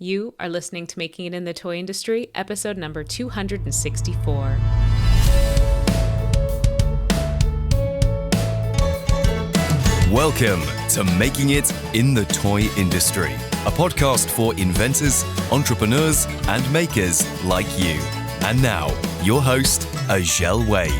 You are listening to Making It in the Toy Industry, episode number 264. Welcome to Making It in the Toy Industry, a podcast for inventors, entrepreneurs, and makers like you. And now, your host, Azhelle Wade.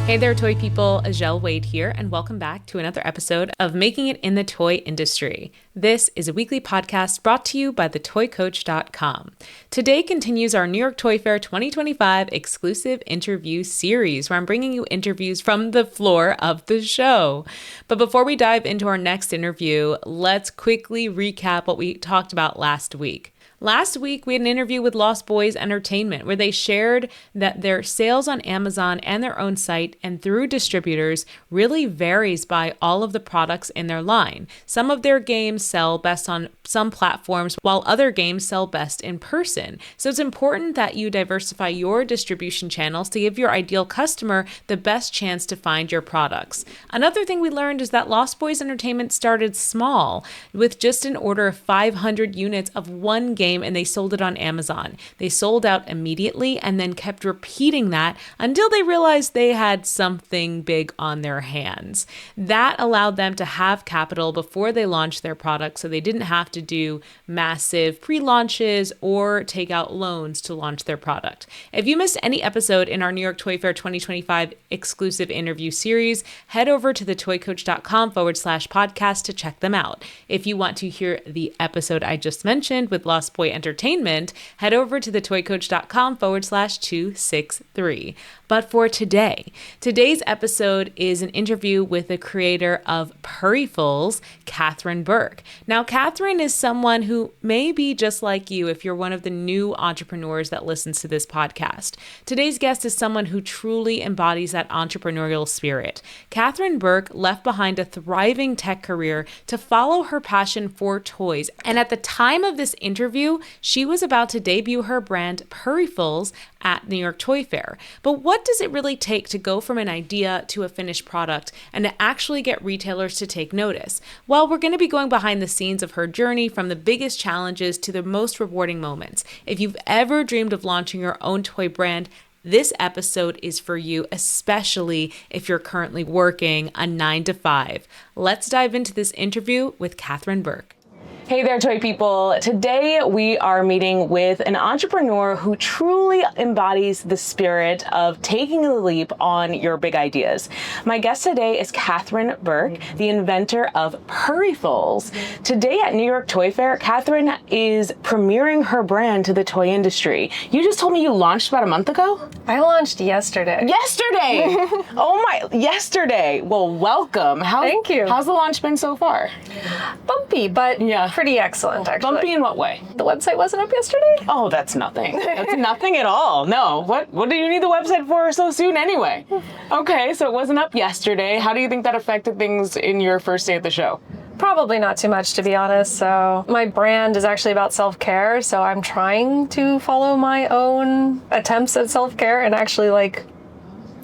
Hey there, toy people. Azhelle Wade here, and welcome back to another episode of Making It in the Toy Industry. This is a weekly podcast brought to you by thetoycoach.com. Today continues our New York Toy Fair 2025 exclusive interview series, where I'm bringing you interviews from the floor of the show. But before we dive into our next interview, let's quickly recap what we talked about last week. Last week, we had an interview with Lost Boys Entertainment, where they shared that their sales on Amazon and their own site and through distributors really varies by all of the products in their line. Some of their games sell best on some platforms, while other games sell best in person. So it's important that you diversify your distribution channels to give your ideal customer the best chance to find your products. Another thing we learned is that Lost Boys Entertainment started small, with just an order of 500 units of one game, and they sold it on Amazon. They sold out immediately and then kept repeating that until they realized they had something big on their hands. That allowed them to have capital before they launched their product, so they didn't have to do massive pre-launches or take out loans to launch their product. If you missed any episode in our New York Toy Fair 2025 exclusive interview series, head over to thetoycoach.com/podcast to check them out. If you want to hear the episode I just mentioned with Lost Boy Entertainment, head over to thetoycoach.com/263. But for today's episode is an interview with the creator of Purryfuls, Katharine Burke. Now, Katharine is someone who may be just like you if you're one of the new entrepreneurs that listens to this podcast. Today's guest is someone who truly embodies that entrepreneurial spirit. Katharine Burke left behind a thriving tech career to follow her passion for toys. And at the time of this interview, she was about to debut her brand Purryfuls at New York Toy Fair. But what does it really take to go from an idea to a finished product and to actually get retailers to take notice? Well, we're going to be going behind the scenes of her journey, from the biggest challenges to the most rewarding moments. If you've ever dreamed of launching your own toy brand, this episode is for you, especially if you're currently working a 9-to-5. Let's dive into this interview with Katharine Burke. Hey there, toy people. Today we are meeting with an entrepreneur who truly embodies the spirit of taking the leap on your big ideas. My guest today is Katharine Burke, the inventor of Purryfuls. Today at New York Toy Fair, Katharine is premiering her brand to the toy industry. You just told me you launched about a month ago? I launched yesterday. Yesterday! Oh my, yesterday. Well, welcome. Thank you. How's the launch been so far? Bumpy, but pretty excellent, actually. Bumpy in what way? The website wasn't up yesterday? Oh, that's nothing. That's nothing at all. No. What do you need the website for so soon anyway? Okay, so it wasn't up yesterday. How do you think that affected things in your first day at the show? Probably not too much, to be honest. So my brand is actually about self-care, so I'm trying to follow my own attempts at self-care and actually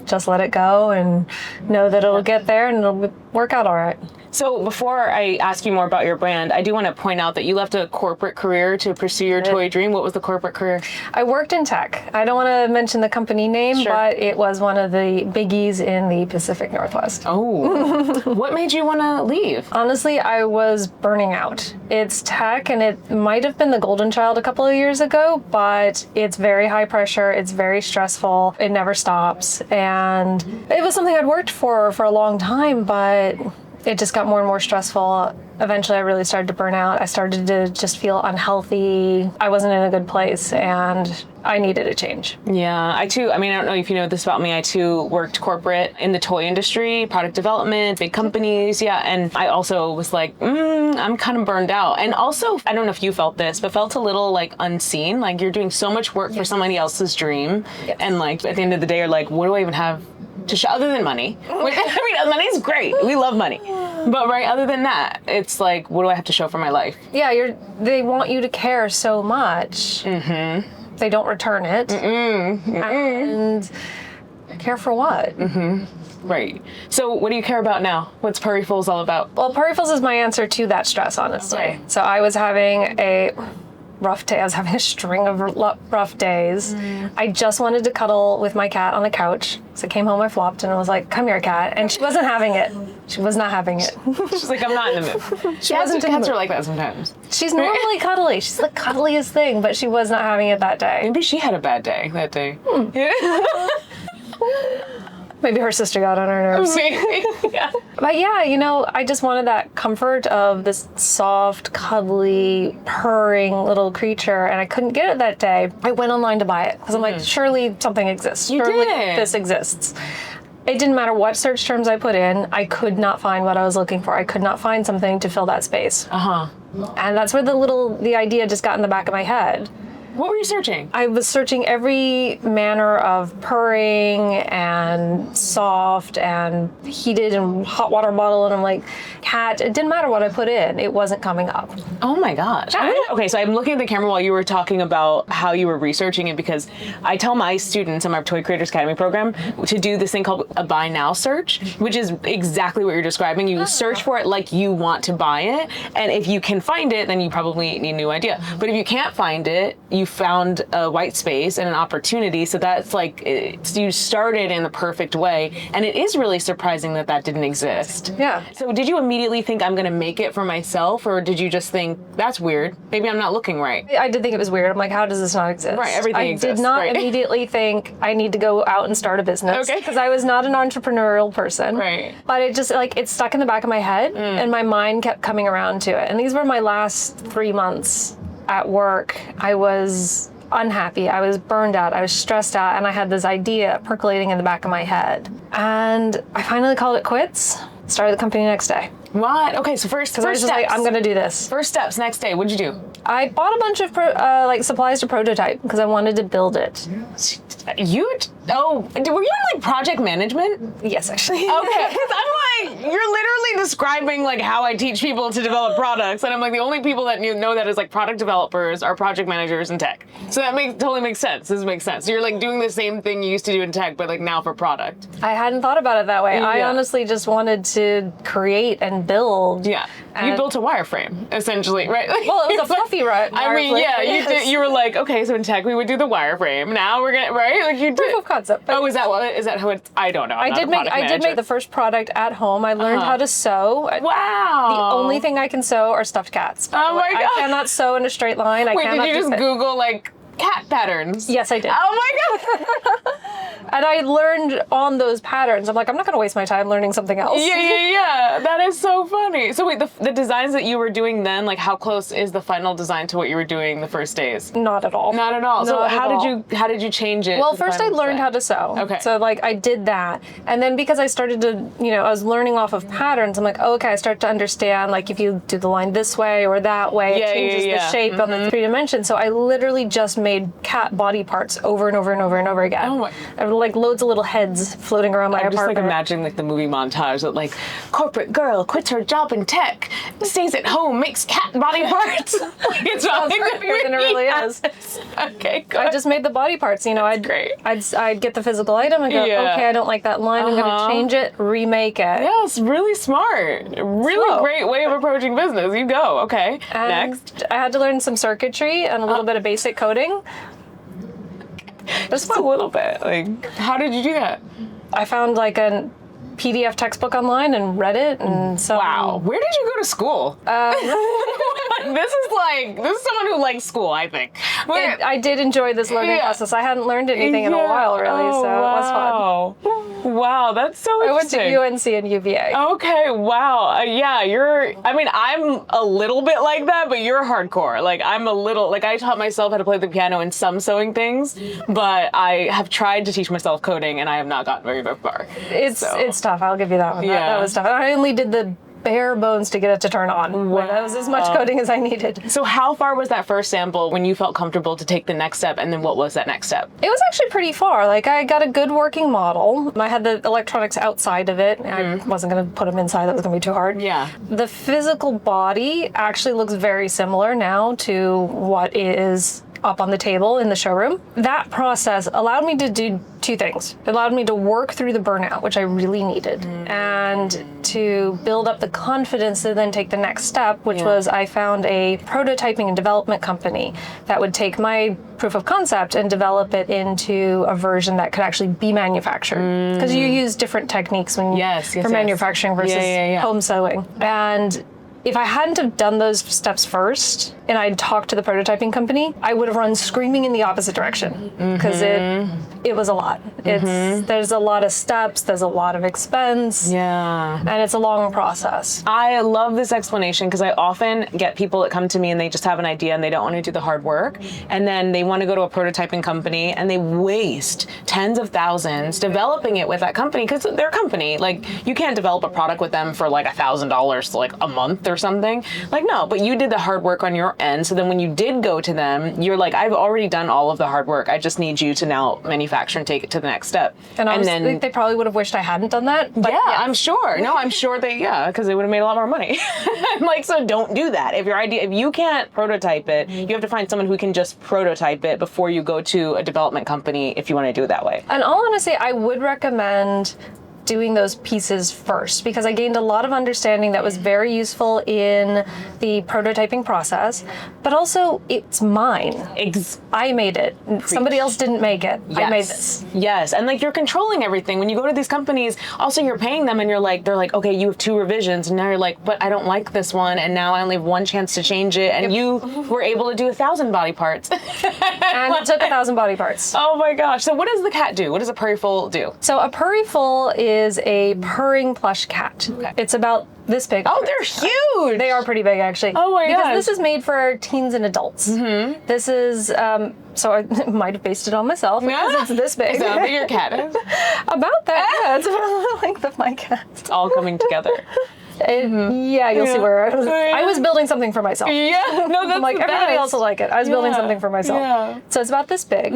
just let it go and know that it'll get there and it'll work out all right. So before I ask you more about your brand, I do want to point out that you left a corporate career to pursue your toy dream. What was the corporate career? I worked in tech. I don't want to mention the company name, but it was one of the biggies in the Pacific Northwest. Oh, what made you want to leave? Honestly, I was burning out. It's tech, and it might have been the golden child a couple of years ago, but it's very high pressure. It's very stressful. It never stops. And it was something I'd worked for a long time, but it just got more and more stressful. Eventually, I really started to burn out. I started to just feel unhealthy. I wasn't in a good place, and I needed a change. Yeah, I don't know if you know this about me. I too worked corporate in the toy industry, product development, big companies. Yeah, and I also was like, I'm kind of burned out. And also, I don't know if you felt this, but felt a little unseen. Like you're doing so much work for somebody else's dream. Yes. And at the end of the day, you're like, what do I even have to show other than money? Money's great. We love money. But other than that, it's like, what do I have to show for my life? Yeah, they want you to care so much. Mm-hmm. They don't return it. And care for what? Mm-hmm. Right. So what do you care about now? What's Purryfuls all about? Well, Purryfuls is my answer to that stress, honestly. Okay. So I was having rough day. I was having a string of rough days. I just wanted to cuddle with my cat on the couch. So I came home, I flopped, and I was like, come here, cat. And she wasn't having it. She was not having it. She's like, I'm not in the mood. Cats are like that sometimes. She's normally cuddly. She's the cuddliest thing, but she was not having it that day. Maybe she had a bad day that day. Maybe her sister got on her nerves. Yeah. But yeah, I just wanted that comfort of this soft, cuddly, purring little creature, and I couldn't get it that day. I went online to buy it because I'm like, surely something exists. Surely this exists. It didn't matter what search terms I put in, I could not find what I was looking for. I could not find something to fill that space. And that's where the idea just got in the back of my head. What were you searching? I was searching every manner of purring and soft and heated and hot water bottle, and I'm like, cat, it didn't matter what I put in, it wasn't coming up. Oh my gosh. Okay, so I'm looking at the camera while you were talking about how you were researching it, because I tell my students in my Toy Creators Academy program to do this thing called a buy now search, which is exactly what you're describing. You search for it like you want to buy it, and if you can find it, then you probably need a new idea. But if you can't find it, you found a white space and an opportunity. So that's like, you started in the perfect way. And it is really surprising that that didn't exist. Yeah. So did you immediately think, I'm going to make it for myself? Or did you just think, that's weird, maybe I'm not looking right? I did think it was weird. I'm like, how does this not exist? Right, everything exists. I did not right. immediately think I need to go out and start a business. Okay. Because I was not an entrepreneurial person. Right. But it just, it stuck in the back of my head, and my mind kept coming around to it. And these were my last 3 months at work. I was unhappy, I was burned out, I was stressed out, and I had this idea percolating in the back of my head. And I finally called it quits, started the company next day. What? Okay, so first I was just like, I'm gonna do this. First steps, next day, what'd you do? I bought a bunch of supplies to prototype because I wanted to build it. Were you in project management? Yes, actually. Okay, because I'm like, you're literally describing how I teach people to develop products, and I'm like, the only people that know that is product developers are project managers in tech. So that totally makes sense. This makes sense. So you're doing the same thing you used to do in tech, but now for product. I hadn't thought about it that way. I honestly just wanted to create and build. Yeah. You built a wireframe, essentially, right? Well, it was a fluffy wireframe. I mean, yeah, yes. You were like, okay, so in tech we would do the wireframe. Now we're gonna, right? You did. Proof of concept. Oh, is that how it's? I don't know. I did make the first product at home. I learned how to sew. Wow. The only thing I can sew are stuffed cats. Oh my God. I cannot sew in a straight line. Wait, did you just Google cat patterns? Yes, I did. Oh my God. And I learned on those patterns. I'm like, I'm not going to waste my time learning something else. Yeah. That is so funny. So wait, the designs that you were doing then, how close is the final design to what you were doing the first days? Not at all. Not at all. So how did you change it? Well, first I learned how to sew. Okay. So I did that. And then because I started to, I was learning off of patterns, I'm like, okay, I start to understand, if you do the line this way or that way, it changes the shape of the 3 dimensions. So I literally just made cat body parts over and over and over and over again. Oh my. Loads of little heads floating around my apartment. I'm just imagining the movie montage that corporate girl quits her job in tech, stays at home, makes cat body parts. It's sounds creepier than it really is. Okay, good. I just made the body parts. I'd get the physical item and go, okay, I don't like that line. I'm going to change it, remake it. Yeah, it's really smart. Really great way of approaching business. You go. Okay. And next. I had to learn some circuitry and a little bit of basic coding. Just a little bit. How did you do that? I found a PDF textbook online and read it, and so. Wow, where did you go to school? This is someone who likes school, I think. I did enjoy this learning process. I hadn't learned anything in a while, really, so it was fun. Wow, that's so interesting. I went to UNC and UVA. Okay, wow. I'm a little bit like that, but you're hardcore. I'm a little, I taught myself how to play the piano and some sewing things, but I have tried to teach myself coding, and I have not gotten very far. It's tough, I'll give you that one. Yeah. That was tough. I only did the bare bones to get it to turn on. Wow. That was as much coding as I needed. So how far was that first sample when you felt comfortable to take the next step, and then what was that next step? It was actually pretty far. I got a good working model. I had the electronics outside of it. I wasn't going to put them inside. That was going to be too hard. Yeah. The physical body actually looks very similar now to what is up on the table in the showroom. That process allowed me to do two things. It allowed me to work through the burnout, which I really needed, and to build up the confidence to then take the next step, which was I found a prototyping and development company that would take my proof of concept and develop it into a version that could actually be manufactured. Because you use different techniques when for manufacturing versus home sewing. And if I hadn't have done those steps first and I'd talked to the prototyping company, I would have run screaming in the opposite direction because it was a lot. There's a lot of steps, there's a lot of expense, and it's a long process. I love this explanation because I often get people that come to me and they just have an idea and they don't want to do the hard work, and then they want to go to a prototyping company and they waste tens of thousands developing it with that company because they're a company. Like, you can't develop a product with them for like $1,000 to like a month or something. Like, no, but you did the hard work on your end. So then when you did go to them, you're like, I've already done all of the hard work. I just need you to now manufacture and take it to the next step. And then they probably would have wished I hadn't done that. But I'm sure. No, I'm sure because they would have made a lot more money. I'm like, so don't do that. If you can't prototype it, you have to find someone who can just prototype it before you go to a development company if you want to do it that way. And all honesty, I would recommend doing those pieces first because I gained a lot of understanding that was very useful in the prototyping process, but also it's mine. I made it. Somebody else didn't make it. Yes. I made this. Yes, and like you're controlling everything. When you go to these companies, also you're paying them and they're like, okay, you have 2 revisions, and now you're like, but I don't like this one, and now I only have 1 chance to change it, and you were able to do 1,000 body parts. And it took 1,000 body parts. Oh my gosh. So what does the cat do? What does a Purryful do? So a Purryful is a purring plush cat. Okay. It's about this big. Oh, they're huge! They are pretty big, actually. Oh my gosh. Because this is made for teens and adults. This is, so I might have based it on myself because it's this big. Is that how big your cat is? About that, yeah. It's about the length of my cat. It's all coming together. Yeah, you'll see where I was building something for myself. Yeah, no, that's like everybody else will like it. I was building something for myself. Yeah. So it's about this big.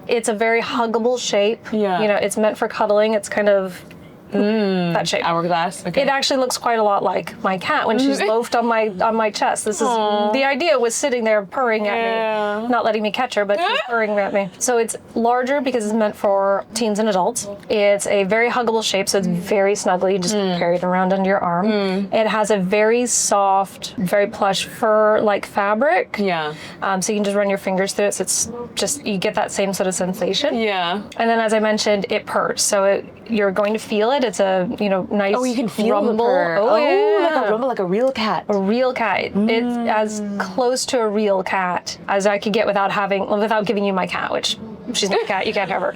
It's a very huggable shape. Yeah. You know, it's meant for cuddling. It's kind of that shape. Hourglass. Okay. It actually looks quite a lot like my cat when she's loafed on my chest. This is the idea was sitting there purring at me, not letting me catch her, but she's purring at me. So it's larger because it's meant for teens and adults. It's a very huggable shape, so it's very snuggly. You just carry it around under your arm. It has a very soft, very plush fur-like fabric. Yeah. So you can just run your fingers through it. So it's just you get that same sort of sensation. Yeah. And then, as I mentioned, it purrs. So you're going to feel it. It's a nice. Oh, you can feel rumble. the purr. Oh, yeah. Like a rumble, like a real cat. A real cat. It's as close to a real cat as I could get without giving you my cat, which she's not a cat. You can't have her.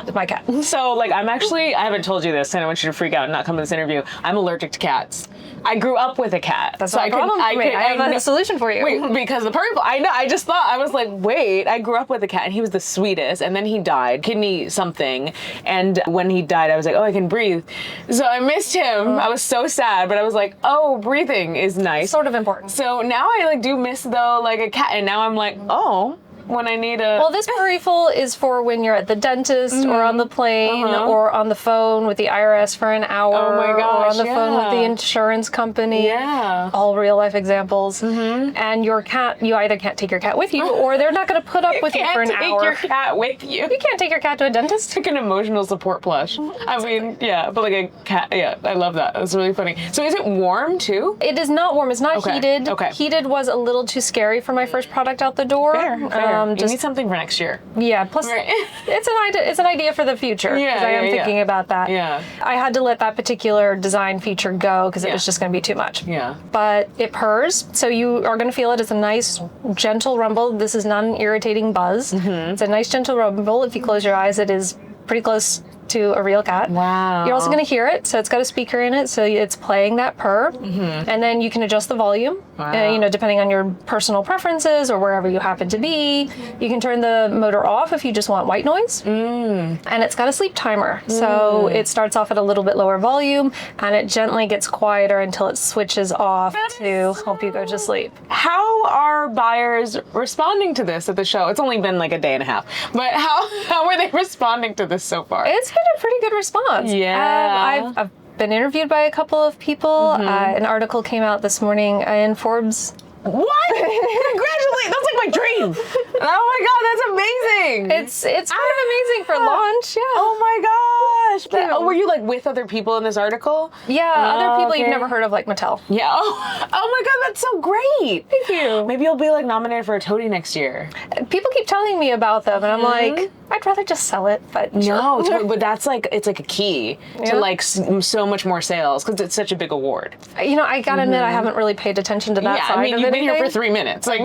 It's my cat. So, like, I haven't told you this, and I want you to freak out and not come to this interview. I'm allergic to cats. I grew up with a cat. That's not a problem for me. I have a solution for you. Wait, because the Purryful, I know, I just thought, I was like, wait, I grew up with a cat, and he was the sweetest, and then he died, kidney something, and when he died, I was like, oh, I can breathe. So I missed him. I was so sad, but I was like, oh, breathing is nice. Sort of important. So now I, do miss, though, like, a cat, and now I'm like, oh, when I need a... Well, this Purryful is for when you're at the dentist or on the plane or on the phone with the IRS for an hour. Oh my gosh, or on the phone with the insurance company. Yeah. All real life examples. And your cat, you either can't take your cat with you or they're not going to put up with you for an hour. You can't take your cat with you. You can't take your cat to a dentist. Like an emotional support plush. I mean, yeah, but like a cat, yeah, I love that. That's really funny. So is it warm too? It is not warm. It's not heated. Okay. Heated was a little too scary for my first product out the door. Fair. You need something for next year. Yeah, plus it's an idea for the future. Yeah, I am thinking about that. Yeah. I had to let that particular design feature go because it was just going to be too much. Yeah. But it purrs, so you are going to feel it. It's a nice, gentle rumble. This is not an irritating buzz. It's a nice, gentle rumble. If you close your eyes, it is pretty close to a real cat. Wow. You're also going to hear it, so it's got a speaker in it, so it's playing that purr. And then you can adjust the volume, depending on your personal preferences or wherever you happen to be. You can turn the motor off if you just want white noise. And it's got a sleep timer, so it starts off at a little bit lower volume, and it gently gets quieter until it switches off to help you go to sleep. How are buyers responding to this at the show? It's only been like a day and a half, but how are they responding to this so far? It's been a pretty good response. Yeah. I've been interviewed by a couple of people. An article came out this morning in Forbes. What? Congratulations! That's like my dream. Oh my God, that's amazing. It's kind of amazing for launch. Yeah. Oh my gosh. Were you like with other people in this article? Yeah, other people you've never heard of, like Mattel. Yeah. Oh my God, that's so great. Thank you. Maybe you'll be like nominated for a toady next year. People keep telling me about them, and I'm like, I'd rather just sell it, but No, sure. but that's like, it's like a key to like so much more sales because it's such a big award. You know, I gotta admit, I haven't really paid attention to that Yeah, side I mean, of you've been here anything. for 3 minutes. Like,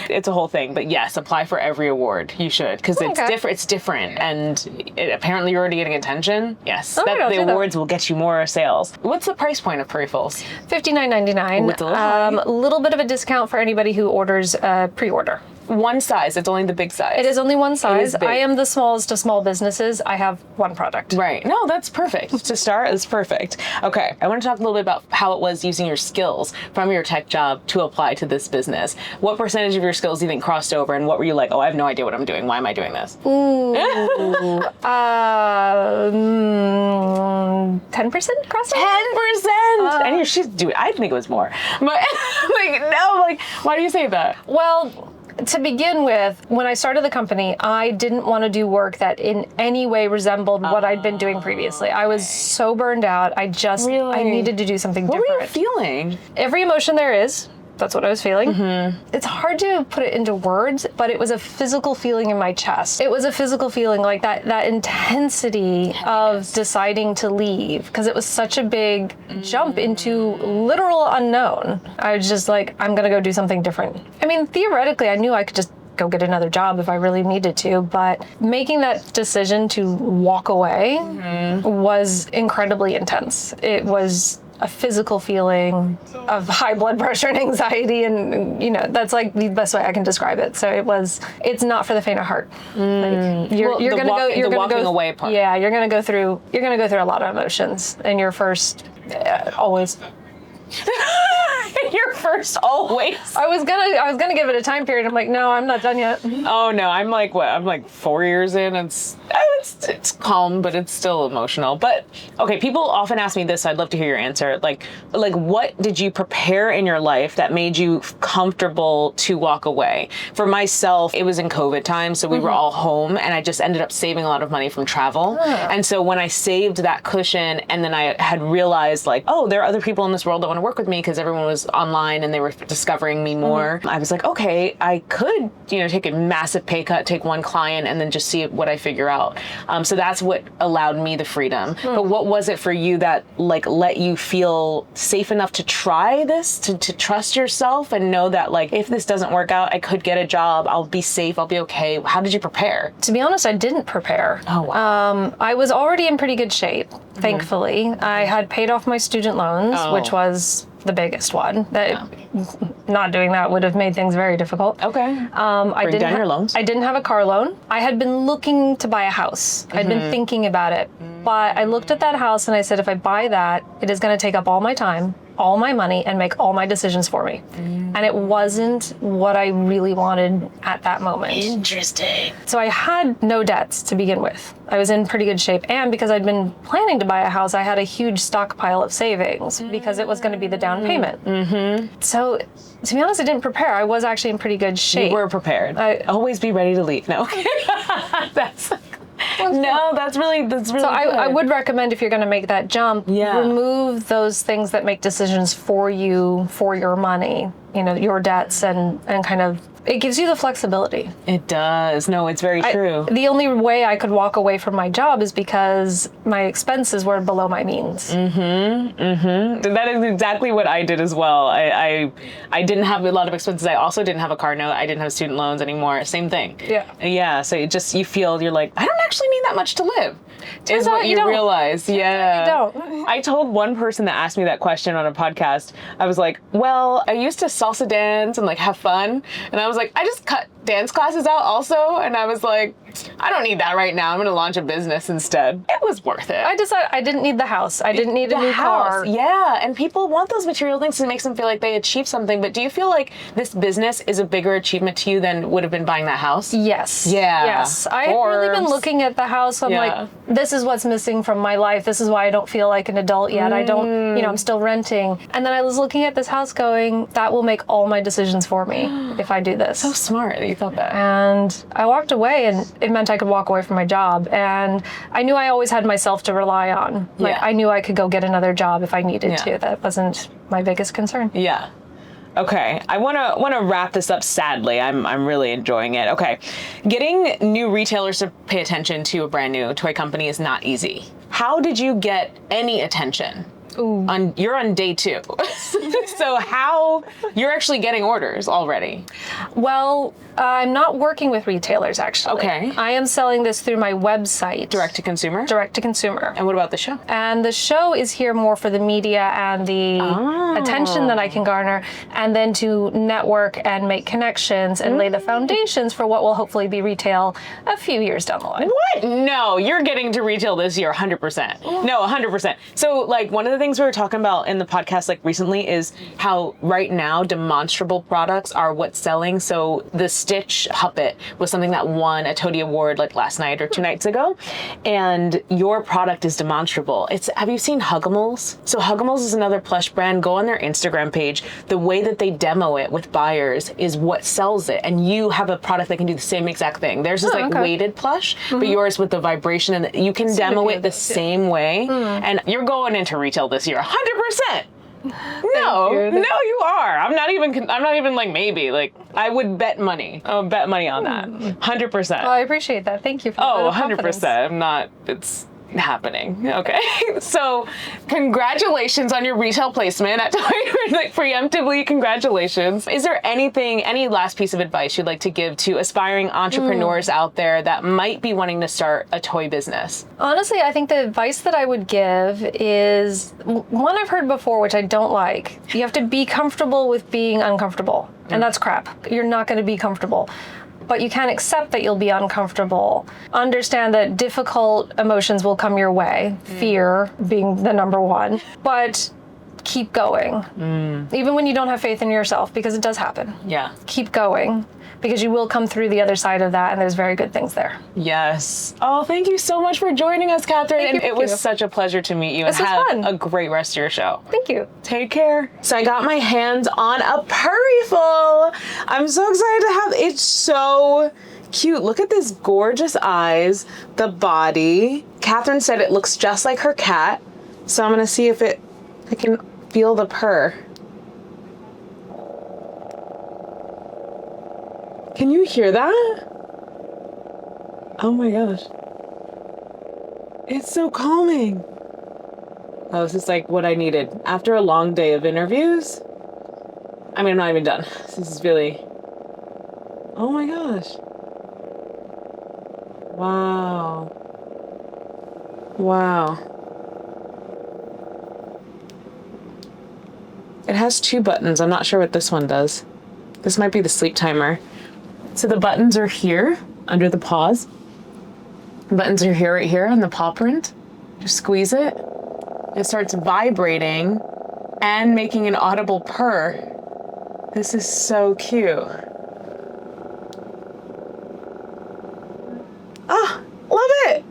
it's a whole thing. But yes, apply for every award. You should, because it's different. It's different, and apparently you're already getting attention. Yes, the awards will get you more sales. What's the price point of Purryfuls? $59.99. A little bit of a discount for anybody who orders pre-order. One size. It's only the big size. It is only one size. big. I am the smallest of small businesses. I have one product. Right. No, that's perfect. To start, it's perfect. Okay. I want to talk a little bit about how it was using your skills from your tech job to apply to this business. What percentage of your skills do you think crossed over, and what were you like, oh, I have no idea what I'm doing. Why am I doing this? Ooh. 10% crossed over? 10%! And she's doing, I think it was more. But, why do you say that? Well, to begin with, when I started the company, I didn't want to do work that in any way resembled what I'd been doing previously. I was so burned out. I needed to do something different. What were you feeling? Every emotion there is. That's what I was feeling. It's hard to put it into words, but it was a physical feeling in my chest. It was a physical feeling, like that intensity of deciding to leave, because it was such a big jump into literal unknown. I was just like, I'm gonna go do something different. I mean, theoretically, I knew I could just go get another job if I really needed to, but making that decision to walk away was incredibly intense. It was a physical feeling of high blood pressure and anxiety, and that's like the best way I can describe it. So it's not for the faint of heart. Like, you're gonna go away part. Yeah, you're gonna go through a lot of emotions in your first always. Your first always. I was gonna give it a time period. I'm like, no, I'm not done yet. Oh no, I'm like 4 years in. It's calm, but it's still emotional. But okay, people often ask me this, so I'd love to hear your answer. Like what did you prepare in your life that made you comfortable to walk away? For myself, it was in COVID time, so we were all home, and I just ended up saving a lot of money from travel. And so when I saved that cushion, and then I had realized like, oh, there are other people in this world that want to work with me because everyone was online and they were discovering me more. I was like, okay, I could, take a massive pay cut, take one client, and then just see what I figure out. So that's what allowed me the freedom. But what was it for you that let you feel safe enough to try this, to trust yourself and know that if this doesn't work out, I could get a job, I'll be safe, I'll be okay? How did you prepare? To be honest, I didn't prepare. Oh, wow. I was already in pretty good shape, thankfully. I had paid off my student loans, which was the biggest one. Not doing that would have made things very difficult. Okay. Bring down your loans. I didn't have a car loan. I had been looking to buy a house. I'd been thinking about it. But I looked at that house and I said, if I buy that, it is going to take up all my time, all my money, and make all my decisions for me. And it wasn't what I really wanted at that moment. Interesting. So I had no debts to begin with. I was in pretty good shape. And because I'd been planning to buy a house, I had a huge stockpile of savings because it was going to be the down payment. So to be honest, I didn't prepare. I was actually in pretty good shape. You were prepared. Always be ready to leave. No. That's really So good. I would recommend, if you're going to make that jump, remove those things that make decisions for you, for your money, your debts, and kind of, it gives you the flexibility. It does. No, it's very true. The only way I could walk away from my job is because my expenses were below my means. That is exactly what I did as well. I didn't have a lot of expenses. I also didn't have a car note. I didn't have student loans anymore. Same thing. Yeah. So you feel, you're like, I don't actually need that much to live. Is what you realize. Yeah. You don't. I told one person that asked me that question on a podcast, I was like, well, I used to salsa dance and have fun. And I was like, I just cut dance classes out also. And I was like, I don't need that right now. I'm going to launch a business instead. It was worth it. I decided I didn't need the house. I didn't need a new car. Yeah. And people want those material things to make them feel like they achieved something. But do you feel like this business is a bigger achievement to you than would have been buying that house? Yes. Yeah. Yes. I had really been looking at the house. I'm like, this is what's missing from my life. This is why I don't feel like an adult yet. I don't, I'm still renting. And then I was looking at this house going, that will make all my decisions for me if I do this. So smart that you thought that. And I walked away, and it meant I could walk away from my job. And I knew I always had myself to rely on. Like, I knew I could go get another job if I needed to. That wasn't my biggest concern. Yeah. Okay, I want to wrap this up sadly. I'm really enjoying it. Okay, getting new retailers to pay attention to a brand new toy company is not easy. How did you get any attention? You're on day 2. So how you're actually getting orders already? Well, I'm not working with retailers, actually. Okay. I am selling this through my website. Direct to consumer? Direct to consumer. And what about the show? And the show is here more for the media and the attention that I can garner, and then to network and make connections and lay the foundations for what will hopefully be retail a few years down the line. What? No, you're getting to retail this year 100%. No, 100%. So like one of the things we were talking about in the podcast like recently is how right now demonstrable products are what's selling. So the Stitch puppet was something that won a Toady Award like last night or 2 nights ago. And your product is demonstrable. Have you seen Hugimals? So Hugimals is another plush brand. Go on their Instagram page. The way that they demo it with buyers is what sells it. And you have a product that can do the same exact thing. Theirs is weighted plush, but yours with the vibration, and you can demo it the same way. And you're going into retail this year 100%. No, you are. I'm not even like maybe. Like I would bet money. I would bet money on that. 100%. Well, I appreciate that. Thank you for Oh, that 100%. I'm not. It's happening. Okay. So congratulations on your retail placement at Toy. Like preemptively, congratulations. Is there any last piece of advice you'd like to give to aspiring entrepreneurs out there that might be wanting to start a toy business? Honestly, I think the advice that I would give is one I've heard before, which I don't like. You have to be comfortable with being uncomfortable. And that's crap. You're not going to be comfortable. But you can accept that you'll be uncomfortable. Understand that difficult emotions will come your way, fear being the number one, but keep going. Even when you don't have faith in yourself, because it does happen. Yeah. Keep going, because you will come through the other side of that, and there's very good things there. Yes. Oh, thank you so much for joining us, Katharine. It was such a pleasure to meet you, and have a great rest of your show. Thank you. Take care. So I got my hands on a Purryful. I'm so excited to have it's so cute. Look at this gorgeous eyes, the body. Katharine said it looks just like her cat. So I'm gonna see if I can feel the purr. Can you hear that? Oh my gosh. It's so calming. Oh, this is like what I needed. After a long day of interviews. I mean, I'm not even done. This is really... Oh my gosh. Wow. Wow. It has 2 buttons. I'm not sure what this one does. This might be the sleep timer. So the buttons are here under the paws. The buttons are here, right here on the paw print. Just squeeze it. It starts vibrating and making an audible purr. This is so cute. Ah, love it.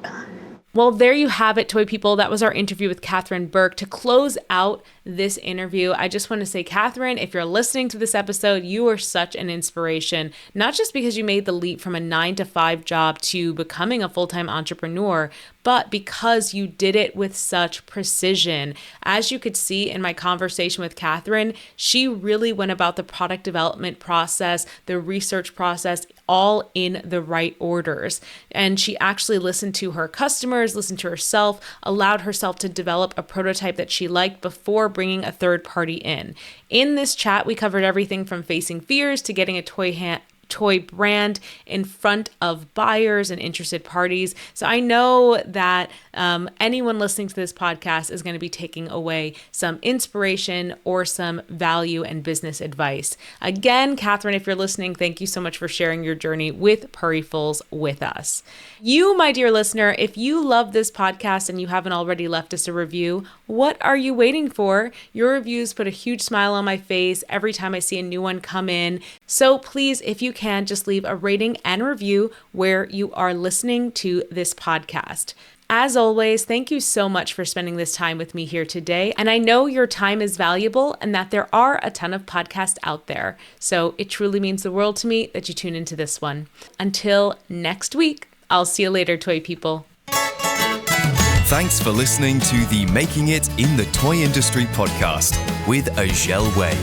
Well, there you have it, toy people. That was our interview with Katharine Burke. To close out this interview, I just want to say, Katharine, if you're listening to this episode, you are such an inspiration, not just because you made the leap from a 9-to-5 job to becoming a full-time entrepreneur, but because you did it with such precision. As you could see in my conversation with Katharine, she really went about the product development process, the research process, all in the right orders. And she actually listened to her customers, listened to herself, allowed herself to develop a prototype that she liked before bringing a third party in. In this chat, we covered everything from facing fears to getting a toy brand in front of buyers and interested parties. So I know that anyone listening to this podcast is going to be taking away some inspiration or some value and business advice. Again, Katharine, if you're listening, thank you so much for sharing your journey with Purryfuls with us. You, my dear listener, if you love this podcast and you haven't already left us a review, what are you waiting for? Your reviews put a huge smile on my face every time I see a new one come in. So please, if you can, just leave a rating and review where you are listening to this podcast. As always, thank you so much for spending this time with me here today. And I know your time is valuable and that there are a ton of podcasts out there. So it truly means the world to me that you tune into this one. Until next week, I'll see you later, toy people. Thanks for listening to the Making It in the Toy Industry podcast with Azhelle Wade.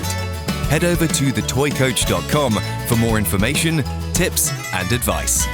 Head over to thetoycoach.com for more information, tips, and advice.